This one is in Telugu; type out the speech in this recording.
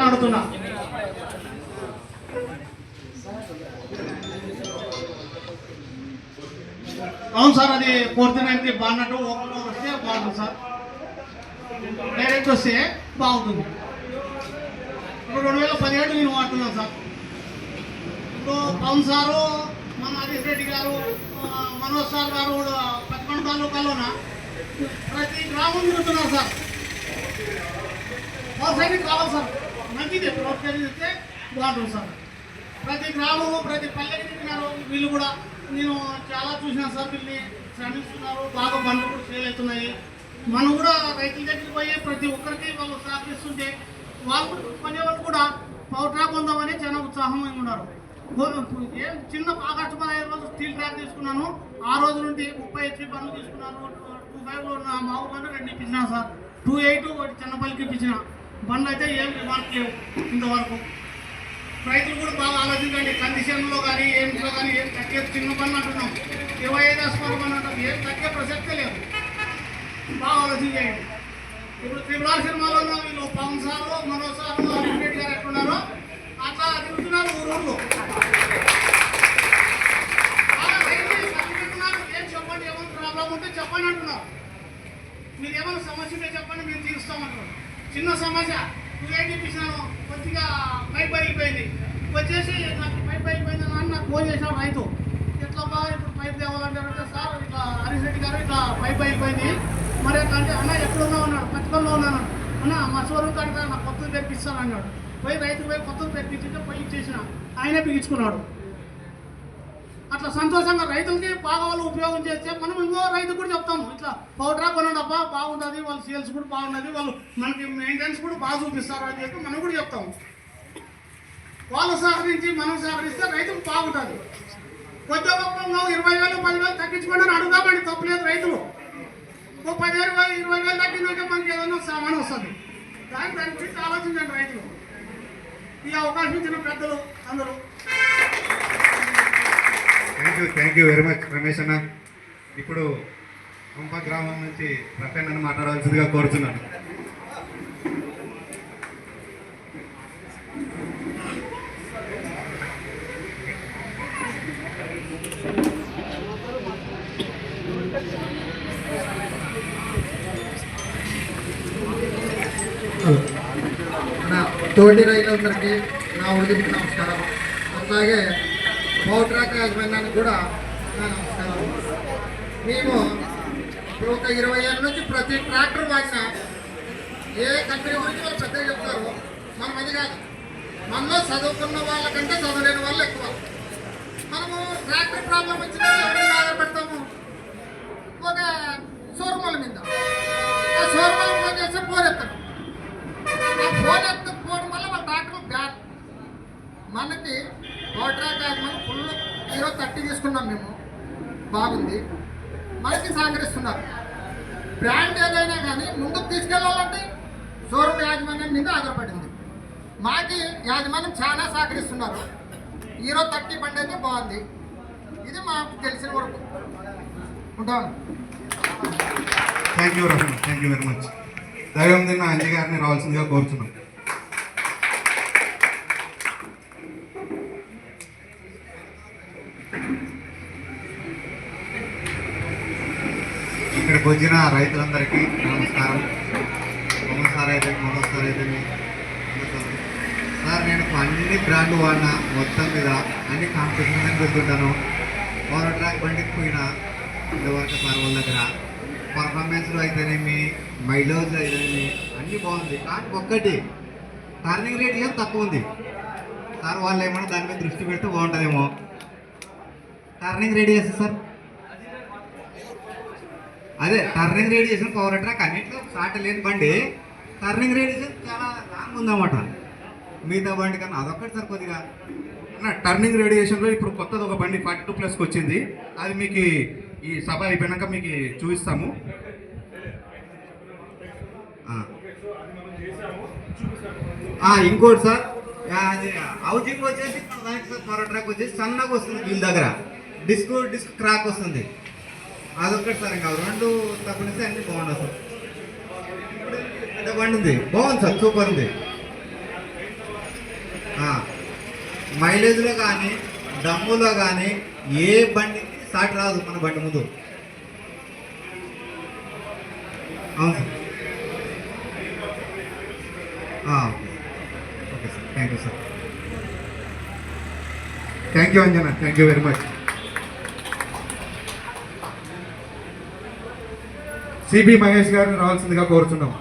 అడుగుతున్నా. అవును సార్, అది 49కి బాగున్నట్టు ఓపెన్లో వస్తే బాగుంటుంది సార్. డైరెక్ట్ వస్తే బాగుంటుంది. ఇప్పుడు 2017 నేను వాడుతున్నాను సార్. ఇప్పుడు పవన్ సారు, మన హరీష్ రెడ్డి గారు, మనోజ్ సార్ గారు కూడా 11 తాలూకాలోన ప్రతి గ్రామం తిరుగుతున్నారు సార్. పవర్ సైనిక్ కావాలి సార్, మంచిది ప్రోత్సహిస్తే బాగుంటుంది సార్. ప్రతి గ్రామము ప్రతి పల్లెకి తిరిగినారు వీళ్ళు కూడా. నేను చాలా చూసినాను సార్, వీళ్ళని శ్రమిస్తున్నారు, బాగా బండ్లు కూడా సేల్ అవుతున్నాయి. మనం కూడా రైతుల దగ్గరికి పోయి ప్రతి ఒక్కరికి వాళ్ళు సహకరిస్తుంటే వాళ్ళు కొనేవాళ్ళు కూడా పవర్ ట్రాక్ ఉందామని చాలా ఉత్సాహంగా ఉన్నారు. చిన్న ఆగస్టు 15 రోజు స్టీల్ ట్రాక్ తీసుకున్నాను. ఆ రోజు నుండి 30 HP బండ్లు తీసుకున్నాను. 25లో నా మామూలు బండ్లు 2 ఇప్పించినా సార్. 28 ఒకటి చిన్నపల్లికి ఇప్పించిన బండ్లు అయితే ఏం వర్క్ లేవు ఇంతవరకు. రైతులు కూడా బాగా ఆలోచించండి. కండిషన్లో కానీ ఏంట్లో కానీ ఏం తగ్గే చిన్న బండ్లు అంటున్నాం, 25 హార్స్ బండ్లు అంటాం, ఏం తగ్గే ప్రసక్తే లేదు. బాగా ఆలోచించండి. ఇప్పుడు త్రిపురాల సినిమాలో వీళ్ళు పవన్ సారు, మనోజ్ సారు, హరీష్ రెడ్డి గారు ఎట్లున్నారో అట్లా తిరుగుతున్నారు ఊళ్ళో. ఏం చెప్పండి, ఏమైనా ప్రాబ్లం ఉంటే చెప్పండి అంటున్నారు. మీరు ఏమైనా సమస్య ఉంటే చెప్పండి, మేము తీరుస్తామంటున్నారు. చిన్న సమస్య 280 ఇప్పించినాను, కొద్దిగా పైప్ అయిపోయింది. వచ్చేసి నాకు పైప్ అయిపోయింది అని నాకు ఫోన్ చేశాడు రైతు. ఎట్లా బాగా ఇప్పుడు పైప్ తేవాలంటే సార్ ఇట్లా హరీష్ రెడ్డి గారు ఇట్లా పైప్ అయిపోయింది మరి అంటే అన్న ఎక్కడున్నావు అన్నాడు. పచ్చకల్లో ఉన్నాను అన్న, మా షోరూమ్ కాడితే నాకు కొత్తది తెప్పిస్తాను అన్నాడు. పోయి రైతుకు పోయి కొత్తది తెప్పించింటే పోయి ఇచ్చేసిన, ఆయనే బిగించుకున్నాడు. అట్లా సంతోషంగా రైతులకి బాగా వాళ్ళు ఉపయోగం చేస్తే మనం ఇంకో రైతు కూడా చెప్తాము, ఇట్లా పవర్ ట్రాక్ కొనండి అబ్బా బాగుంటుంది, వాళ్ళ సేల్స్ కూడా బాగున్నది, వాళ్ళు మనకి మెయింటెనెన్స్ కూడా బాగా చూపిస్తారు అని చెప్పి మనం కూడా చెప్తాము. వాళ్ళు సహకరించి మనం సహకరిస్తే రైతుకు బాగుంటుంది. కొద్ది గొప్ప 20,000 10,000 తగ్గించుకోండి అని అడుగుదామండి, తప్పలేదు. రైతులు 10,000 20,000 తగ్గిందంటే మనకి ఏదైనా సామాన్ వస్తుంది. దాని గురించి ఆలోచించండి రైతులు. ఈ అవకాశం ఇచ్చిన పెద్దలు అందరూ. Thank you very much Ramesh అన్న. ఇప్పుడు పంప గ్రామం నుంచి ప్రసన్న అని మాట్లాడవలసిందిగా కోరుతున్నాను. నా తోటి రైతులందరికీ నా ఉడికి నమస్కారం. అట్లాగే పవర్ ట్రాక్ యాజమాన్యానికి కూడా నా నమస్కారం. మేము ఇప్పుడు ఒక 20 ఏళ్ళ నుంచి ప్రతి ట్రాక్టర్ వాడినా ఏ కంపెనీ గురించి వాళ్ళు పెద్దగా చెప్తారు, మనం అది కాదు. మనలో చదువుకున్న వాళ్ళకంటే చదవలేని వాళ్ళు ఎక్కువ. మనము ట్రాక్టర్ ప్రాబ్లం వచ్చినా ఎవరిని ఆధారపెడతాము, ఒక షోరూముల మీద. ఆ షోరూముల ఫోన్ చేస్తే ఫోన్ ఎత్తాడు. ఆ ఫోన్ ఎత్తకపోవడం వల్ల వాళ్ళ ట్రాక్టర్ బ్యాడ్. మనకి పవర్ ట్రాక్ యాజమాన్యం ఫుల్ 30 తీసుకున్నాం మేము, బాగుంది, మనకి సహకరిస్తున్నారు. బ్రాండ్ ఏదైనా కానీ ముందుకు తీసుకెళ్ళాలంటే షోరూమ్ యాజమాన్యం మీద ఆధారపడింది. మాకి యాజమాన్యం చాలా సహకరిస్తున్నారు. 30 బండి అయితే బాగుంది. ఇది మాకు తెలిసిన వరకు ఉంటాను. Thank you Ramana, thank you very much. దైవం దిన్న అంజీ గారిని రావాల్సిందిగా కోరుతున్నాం. ఇక్కడికి వచ్చిన రైతులందరికీ నమస్కారం. మనోజ్ సార్ అయితే సార్ నేను అన్ని బ్రాండ్లు వాడినా, మొత్తం మీద అన్ని కాంపిటీషన్ పెడుతుంటాను. పవర్ ట్రాక్ బండికి పోయినా ఇంతవరకు సార్ వాళ్ళ దగ్గర పర్ఫార్మెన్స్లో అయితేనేమి, మైలేజ్లో అయితేనేమి అన్నీ బాగుంది. కానీ ఒక్కటి టర్నింగ్ రేడియస్ తక్కువ ఉంది సార్. వాళ్ళు ఏమన్నా దాని మీద దృష్టి పెడితే బాగుంటుందేమో. టర్నింగ్ రేడియస్ సార్, అదే టర్నింగ్ రేడియేషన్ పవర్ ట్రాక్ అన్నింటిలో స్టార్ట్ లేని బండి టర్నింగ్ రేడియేషన్ చాలా లాంగ్ ఉందన్నమాట మిగతా బండి కన్నా. అదొక్కటి సార్ కొద్దిగా టర్నింగ్ రేడియేషన్లో ఇప్పుడు కొత్తది ఒక బండి 42+కి వచ్చింది. అది మీకు ఈ సభ అయిపోయాక మీకు చూపిస్తాము. ఇంకోటి సార్, అది హౌజింగ్ వచ్చేసి దానికి సార్ పవర్ ట్రాక్ వచ్చేసి సన్నగా వస్తుంది, వీళ్ళ దగ్గర డిస్క్ క్రాక్ వస్తుంది. అదొక్కటి సార్. ఇంకా 2 తప్పనిస్తే అన్ని బాగుండవు సార్. పెద్ద బండి ఉంది, బాగుంది సార్, సూపర్ ఉంది. మైలేజ్లో కానీ దమ్ములో కానీ ఏ బండికి సాటి రాదు మన బండి ముందు. అవును sir. Okay sir, thank you sir. Thank you Anjana, thank you very much. CB Mahesh గారిని రావాల్సిందిగా కోరుతున్నాం.